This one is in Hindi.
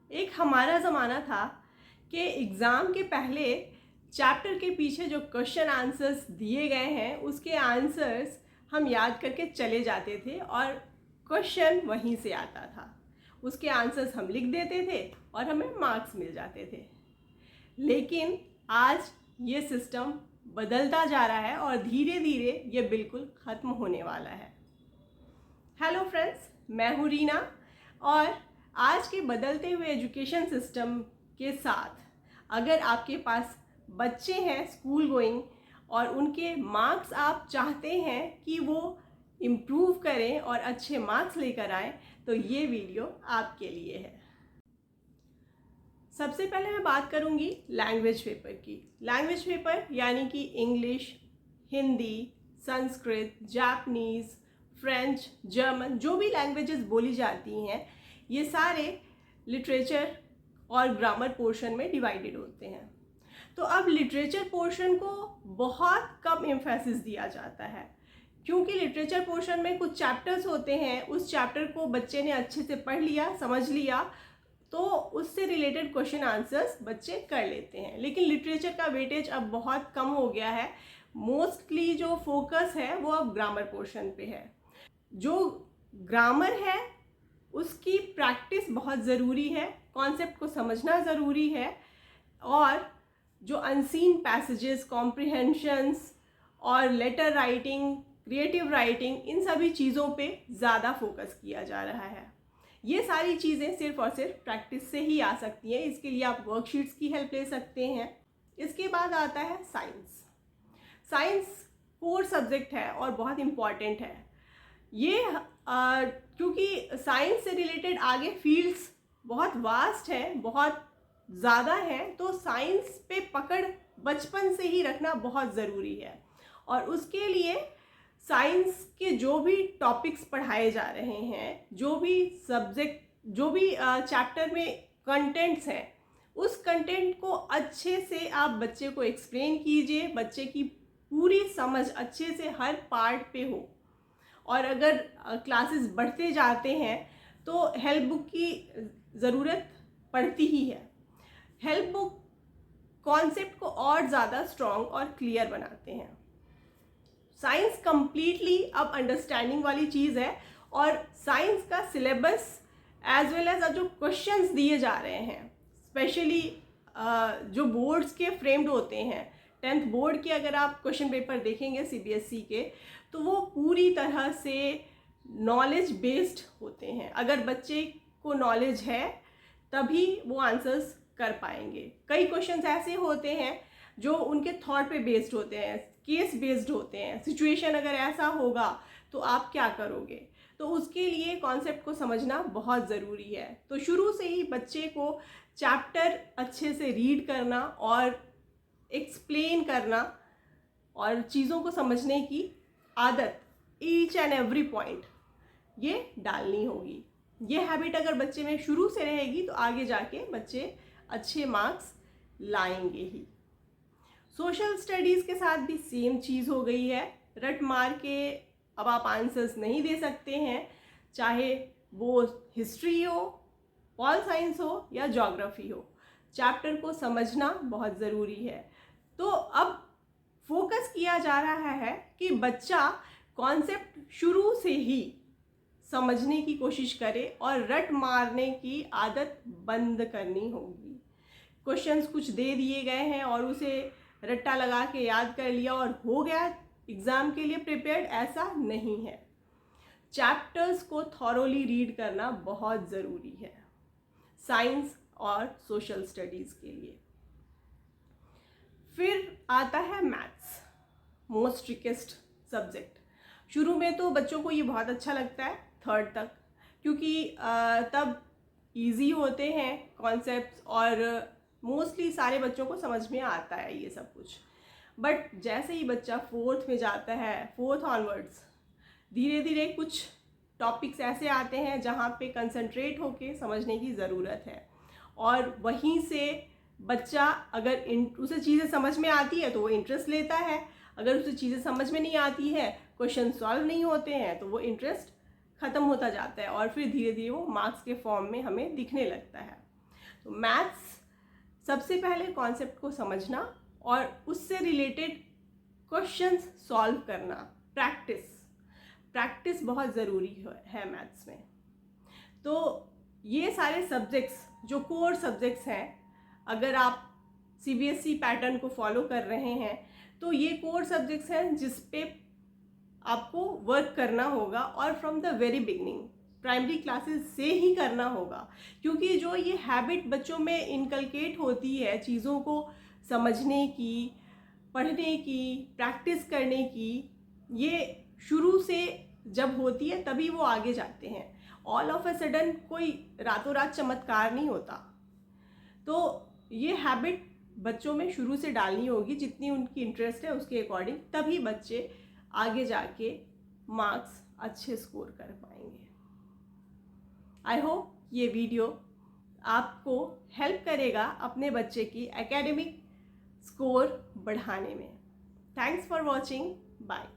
एक हमारा ज़माना था कि एग्ज़ाम के पहले चैप्टर के पीछे जो क्वेश्चन आंसर्स दिए गए हैं उसके आंसर्स हम याद करके चले जाते थे और क्वेश्चन वहीं से आता था। उसके आंसर्स हम लिख देते थे और हमें मार्क्स मिल जाते थे। लेकिन आज ये सिस्टम बदलता जा रहा है और धीरे धीरे ये बिल्कुल ख़त्म होने वाला है। हेलो फ्रेंड्स, मैं हूँ रीना और आज के बदलते हुए एजुकेशन सिस्टम के साथ अगर आपके पास बच्चे हैं स्कूल गोइंग और उनके मार्क्स आप चाहते हैं कि वो इम्प्रूव करें और अच्छे मार्क्स लेकर आएँ तो ये वीडियो आपके लिए है। सबसे पहले मैं बात करूंगी लैंग्वेज पेपर की। लैंग्वेज पेपर यानी कि English, Hindi, Sanskrit, Japanese, French, German, जो भी लैंग्वेजेस बोली जाती हैं ये सारे लिटरेचर और ग्रामर पोर्शन में डिवाइडेड होते हैं। तो अब लिटरेचर पोर्शन को बहुत कम एम्फेसिस दिया जाता है क्योंकि लिटरेचर पोर्शन में कुछ चैप्टर्स होते हैं, उस चैप्टर को बच्चे ने अच्छे से पढ़ लिया, समझ लिया तो उससे रिलेटेड क्वेश्चन आंसर्स बच्चे कर लेते हैं। लेकिन लिटरेचर का वेटेज अब बहुत कम हो गया है। मोस्टली जो फोकस है वो अब ग्रामर पोर्शन पे है। जो ग्रामर है उसकी प्रैक्टिस बहुत ज़रूरी है, कॉन्सेप्ट को समझना ज़रूरी है और जो अनसीन पैसेजेस, कॉम्प्रिहेंशंस और लेटर राइटिंग, क्रिएटिव राइटिंग, इन सभी चीज़ों पे ज़्यादा फोकस किया जा रहा है। ये सारी चीज़ें सिर्फ और सिर्फ प्रैक्टिस से ही आ सकती हैं। इसके लिए आप वर्कशीट्स की हेल्प ले सकते हैं। इसके बाद आता है साइंस। साइंस कोर सब्जेक्ट है और बहुत इम्पॉर्टेंट है ये क्योंकि साइंस से रिलेटेड आगे फील्ड्स बहुत वास्ट है, बहुत ज़्यादा है, तो साइंस पे पकड़ बचपन से ही रखना बहुत ज़रूरी है। और उसके लिए साइंस के जो भी टॉपिक्स पढ़ाए जा रहे हैं, जो भी सब्जेक्ट, जो भी चैप्टर में कंटेंट्स हैं, उस कंटेंट को अच्छे से आप बच्चे को एक्सप्लेन कीजिए, बच्चे की पूरी समझ अच्छे से हर पार्ट पे हो। और अगर क्लासेस बढ़ते जाते हैं तो हेल्प बुक की ज़रूरत पड़ती ही है। हेल्प बुक कॉन्सेप्ट को और ज़्यादा स्ट्रॉन्ग और क्लियर बनाते हैं। साइंस कंप्लीटली अब अंडरस्टैंडिंग वाली चीज़ है और साइंस का सिलेबस एज वेल एज जो क्वेश्चंस दिए जा रहे हैं, स्पेशली जो बोर्ड्स के फ्रेम्ड होते हैं, 10th बोर्ड के अगर आप क्वेश्चन पेपर देखेंगे CBSE के तो वो पूरी तरह से नॉलेज बेस्ड होते हैं। अगर बच्चे को नॉलेज है तभी वो आंसर्स कर पाएंगे। कई क्वेश्चंस ऐसे होते हैं जो उनके थॉट पे बेस्ड होते हैं, केस बेस्ड होते हैं। सिचुएशन अगर ऐसा होगा तो आप क्या करोगे, तो उसके लिए कॉन्सेप्ट को समझना बहुत ज़रूरी है। तो शुरू से ही बच्चे को चैप्टर अच्छे से रीड करना और एक्सप्लेन करना और चीज़ों को समझने की आदत, ईच एंड एवरी पॉइंट ये डालनी होगी। ये हैबिट अगर बच्चे में शुरू से रहेगी तो आगे जाके बच्चे अच्छे मार्क्स लाएंगे ही। सोशल स्टडीज़ के साथ भी सेम चीज़ हो गई है। रट मार के अब आप आंसर्स नहीं दे सकते हैं, चाहे वो हिस्ट्री हो, पॉल साइंस हो या ज्योग्राफी हो। चैप्टर को समझना बहुत ज़रूरी है। तो अब फोकस किया जा रहा है कि बच्चा कॉन्सेप्ट शुरू से ही समझने की कोशिश करे और रट मारने की आदत बंद करनी होगी। क्वेश्चंस कुछ दे दिए गए हैं और उसे रट्टा लगा के याद कर लिया और हो गया एग्ज़ाम के लिए प्रिपेयर्ड, ऐसा नहीं है। चैप्टर्स को थॉरोली रीड करना बहुत ज़रूरी है साइंस और सोशल स्टडीज़ के लिए। फिर आता है मैथ्स, मोस्ट ट्रिकेस्ट सब्जेक्ट। शुरू में तो बच्चों को ये बहुत अच्छा लगता है, 3rd तक, क्योंकि तब इजी होते हैं कॉन्सेप्ट्स और मोस्टली सारे बच्चों को समझ में आता है ये सब कुछ। बट जैसे ही बच्चा 4th में जाता है, 4th ऑनवर्ड्स, धीरे धीरे कुछ टॉपिक्स ऐसे आते हैं जहाँ पे कंसंट्रेट होके समझने की ज़रूरत है और वहीं से बच्चा अगर उसे चीज़ें समझ में आती है तो वो इंटरेस्ट लेता है, अगर उसे चीज़ें समझ में नहीं आती है, क्वेश्चन सॉल्व नहीं होते हैं, तो वो इंटरेस्ट ख़त्म होता जाता है और फिर धीरे धीरे वो मार्क्स के फॉर्म में हमें दिखने लगता है। तो मैथ्स सबसे पहले कॉन्सेप्ट को समझना और उससे रिलेटेड क्वेश्चंस सॉल्व करना, प्रैक्टिस बहुत ज़रूरी है मैथ्स में। तो ये सारे सब्जेक्ट्स जो कोर सब्जेक्ट्स हैं, अगर आप सीबीएसई पैटर्न को फॉलो कर रहे हैं तो ये कोर सब्जेक्ट्स हैं जिस पे आपको वर्क करना होगा और from the very beginning primary classes से ही करना होगा, क्योंकि जो ये हैबिट बच्चों में इनकलकेट होती है चीज़ों को समझने की, पढ़ने की, प्रैक्टिस करने की, ये शुरू से जब होती है तभी वो आगे जाते हैं। ऑल ऑफ अ सडन कोई रातों रात चमत्कार नहीं होता। तो ये हैबिट बच्चों में शुरू से डालनी होगी, जितनी उनकी इंटरेस्ट है उसके अकॉर्डिंग, तभी बच्चे आगे जाके मार्क्स अच्छे स्कोर कर पाएंगे। आई होप ये वीडियो आपको हेल्प करेगा अपने बच्चे की एकेडमिक स्कोर बढ़ाने में। Thanks for watching, bye.